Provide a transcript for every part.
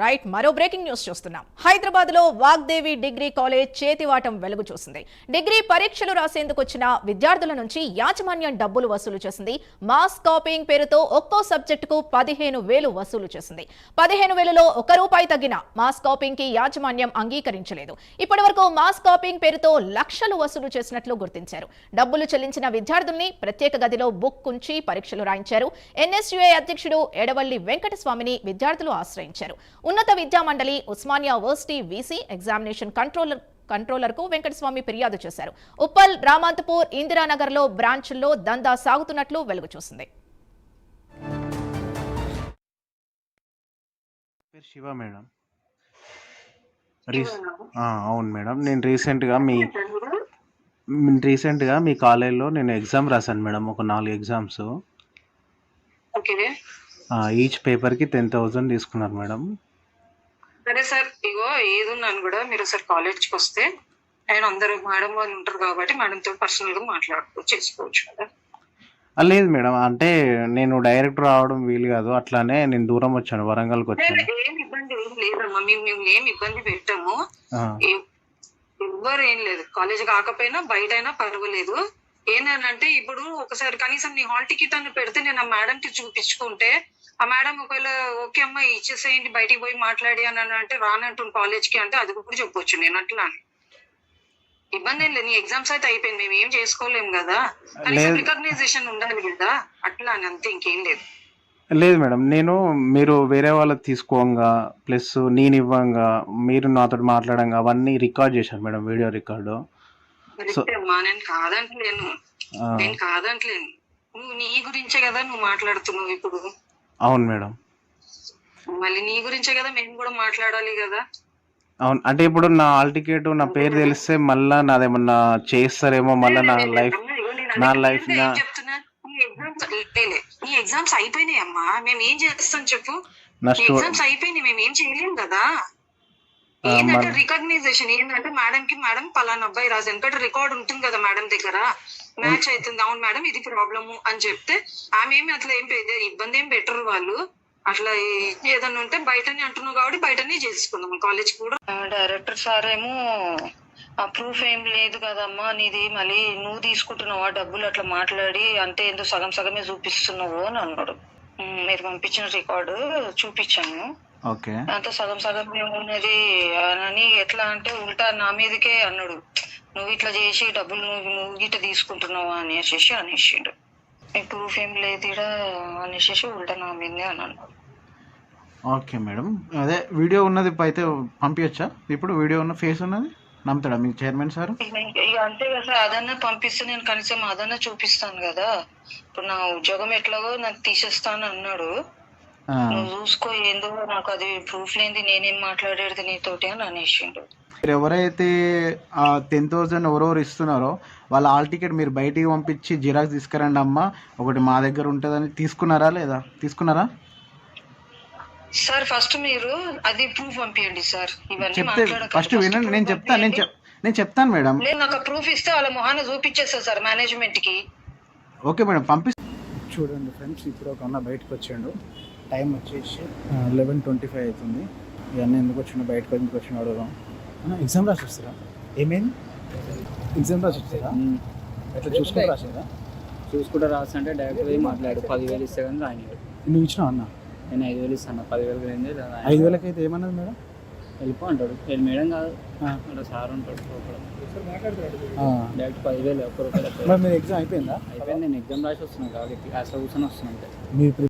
Right మరో breaking news చూస్తున్నాం. హైదరాబాద్ లో వాగ్దేవి డిగ్రీ కాలేజ్ చేతివాటం వెలుగు చూసింది. డిగ్రీ పరీక్షలు రాసేందుకు వచ్చిన విద్యార్థుల నుంచి యాజమాన్యం డబ్బులు వసూలు చేసింది. మాస్ కాపీయింగ్ పేరుతో ఒక్కో సబ్జెక్టుకు 15,000 వసూలు చేసింది. 15,000లో ₹1 తగ్గిన మాస్ కాపీయింగ్ కి యాజమాన్యం అంగీకరించలేదు. ఇప్పటివరకు మాస్ కాపీయింగ్ పేరుతో లక్షలు వసూలు చేసినట్లు గుర్తించారు. డబ్బులు చెల్లించిన విద్యార్థుల్ని ప్రత్యేక గదిలో బుక్ ఉంచి పరీక్షలు రాయించారు. ఎన్ఎస్యుఐ అధ్యక్షుడు ఎడవల్లి వెంకటస్వామిని విద్యార్థులు ఆశ్రయించారు. ఉన్నత విద్యా మండలి, Osmania varsity VC, examination controller కు వెంకటస్వామి ఫిర్యాదు చేశారు. ఉప్పల్, రామంతపూర్, ఇందిరానగర్ లో బ్రాంచుల్లో దందా సాగుతున్నట్లు వెలుగు చూసింది. శివ మేడం. అవును మేడం, నేను రీసెంట్గా మీ కాలేజ్లో నేను ఎగ్జామ్ రాశాను మేడం, ఒక 4 ఎగ్జామ్స్. ఈచ్ పేపర్కి 10,000 తీసుకున్నారు మేడం. సరే సార్, ఇగో ఏదున్నాను కూడా మీరు సార్ కాలేజ్కి వస్తే ఆయన అందరూ మేడం వాళ్ళు ఉంటారు కాబట్టి మేడంతో పర్సనల్ గా చేసుకోవచ్చు కదా. లేదు మేడం, అంటే నేను డైరెక్ట్ రావడం వీలు కాదు, అట్లానే నేను దూరం వచ్చాను, వరంగల్కి వచ్చాను. ఏం ఇబ్బంది ఏం లేదమ్మా, మేము ఏం ఇబ్బంది పెట్టాము, ఎవ్వరు ఏం లేదు. కాలేజ్ కాకపోయినా బయట అయినా పర్వాలేదు. ఏంటంటే ఇప్పుడు ఒకసారి కనీసం నీ హాల్ టికెట్ అని పెడితే నేను ఆ మేడం కి చూపించుకుంటే ఆ మేడం ఒకవేళ ఓకే అమ్మా ఇచ్చేసేయండి బయటికి పోయి మాట్లాడి అని అంటే రానంటు కాలేజ్ కి అంటే అది కూడా చెప్పొచ్చు. నేను అట్లా ఇబ్బంది ఏం లేదు. నీ ఎగ్జామ్స్ అయితే అయిపోయింది, మేము ఏం చేసుకోలేము కదా, కనీసం రికగ్నైజేషన్ ఉండాలి కదా, అట్లా అని అంతే, ఇంకేం లేదు. లేదు మేడం, మీరు వేరే వాళ్ళకి తీసుకోంగా ప్లస్ నేను ఇవ్వంగా మీరు నాతో మాట్లాడంగా అవన్నీ రికార్డ్ చేశారు మేడం, వీడియో రికార్డు. అమ్మా నేను కాదంటలేను, నువ్వు నీ గురించే కదా నువ్వు మాట్లాడుతున్నావు ఇప్పుడు. అవును మేడం, మళ్ళీ నీ గురించే కదా మేము కూడా మాట్లాడాలి కదా. అవును, అంటే ఇప్పుడు నా హాల్ టికెట్ నా పేరు తెలిస్తే మళ్ళా నాదేమన్నా చేస్తారేమో, మళ్ళీ నా లైఫ్ చెప్తున్నా. నీ ఎగ్జామ్స్ అయిపోయినాయి అమ్మా, మేము ఏం చేస్తాం చెప్పు. ఎగ్జామ్స్ అయిపోయినాయి, మేము ఏం చేయలేం కదా. ఏంటంటే రికగ్నైజేషన్ ఏంటంటే మేడం పలానా అబ్బాయి రాజు ఎందుకంటే రికార్డ్ ఉంటుంది కదా మేడం దగ్గర, మ్యాచ్ అవుతుంది, అవును మేడం ఇది ప్రాబ్లము అని చెప్తే ఆమె ఏమి అట్లా ఏం ఇబ్బంది ఏం పెట్టరు వాళ్ళు. అట్లా ఏదన్నా ఉంటే బయటనే అంటున్నావు కాబట్టి బయటనే చేసుకుందాం. కాలేజ్ కూడా డైరెక్టర్ సార్ ఏమో ఆ ప్రూఫ్ ఏం లేదు కదమ్మా నీది, మళ్ళీ నువ్వు తీసుకుంటున్నావా డబ్బులు అట్లా మాట్లాడి అంటే ఎందుకు సగమే చూపిస్తున్నావు అని అన్నాడు. మీరు పంపించిన రికార్డు చూపించాను, అంత సగం ఉన్నది అని. ఎట్లా అంటే ఉల్టా నా మీదకే అన్నాడు, నువ్వు ఇట్లా చేసి డబ్బులు నువ్వు గిట్ట తీసుకుంటున్నావా అనేసిండు. ప్రూఫ్ ఏం లేదు ఇక్కడ అనేసి ఉల్టా నా మీదే అని అన్నాడు. ఓకే మేడం, అదే వీడియో ఉన్నది అయితే పంపించచ్చా? ఇప్పుడు వీడియో ఉన్న ఫేస్ ఉన్నది నమ్ముతాడా మీ చైర్మన్ సార్? అంతే కదా సార్, అదన్నా పంపిస్తే నేను కనీసం అదన్నా చూపిస్తాను కదా. ఇప్పుడు నా ఉద్యోగం ఎట్లాగో నాకు తీసేస్తాను అన్నాడు, నువ్వు చూసుకో ఏందో నాకు అది ప్రూఫ్ లేనిది నేనేం మాట్లాడేది నీతోటి అని అనేసిండు. మీరు ఎవరైతే 10,000 ఎవరెవరు ఇస్తున్నారో వాళ్ళ హాల్ టికెట్ మీరు బయటికి పంపించి జిరాక్స్ తీసుకురండి అమ్మా, ఒకటి మా దగ్గర ఉంటుందని తీసుకున్నారా లేదా? తీసుకున్నారా సార్? ఫస్ట్ మీరు అది ప్రూఫ్ పంపించండి సార్. ఇవన్నీ ఫస్ట్ వినండి, నేను చెప్తాను మేడం. నాకు ప్రూఫ్ ఇస్తే వాళ్ళ మొహాన్ని చూపించేస్తారు సార్ మేనేజ్మెంట్ కి. ఓకే మేడం, చూడండి ఫ్రెండ్స్, ఇప్పుడు ఒక అన్న బయటకు వచ్చాడు, టైం వచ్చేసి 11:25 అవుతుంది. ఇవన్నీ ఎందుకు వచ్చిండు, బయటకు ఎందుకు వచ్చిన అడుగుదాం. ఎగ్జామ్ రాసి వస్తారా? ఏమైంది? ఎగ్జామ్ రాసి వస్తారా? ఎట్లా చూసుకుంటూ రాసారా? చూసుకుంటూ రాసి అంటే డైరెక్ట్ పోయి మాట్లాడు, 10,000 ఇస్తే కానీ రానివాడు. నువ్వు ఇచ్చినావు అన్న? నేను 5,000 ఇస్తాను, 10,000 అయింది. 5,000 అయితే ఏమన్నది మేడం? వెళ్ళిపో అంటాడు. మేడం కాదు అంటే సార్ ఉంటాడు, డైరెక్ట్ 10,000 ₹1. మరి మీరు ఎగ్జామ్ అయిపోయిందా? అయిపోయింది, నేను ఎగ్జామ్ రాసి వస్తున్నాను కాబట్టి క్లాస్లో కూర్చొని వస్తున్నాను అంటే. మీరు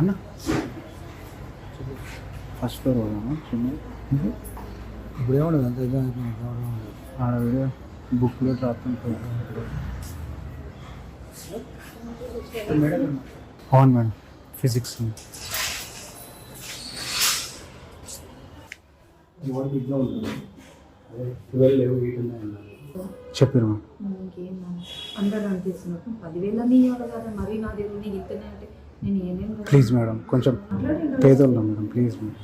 అన్న ఫస్ట్ ఫ్లోర్ పోదామా? ఇప్పుడు ఏమన్నా అంత ఎగ్జామ్ అయిపోయింది, ఆడ వీడియో బుక్లో రాస్తుంటారు. అవును మేడం, ఫిజిక్స్ చెప్పారు మేడం. ప్లీజ్ మేడం, కొంచెం పేదోళ్ళం మేడం, ప్లీజ్ మేడం.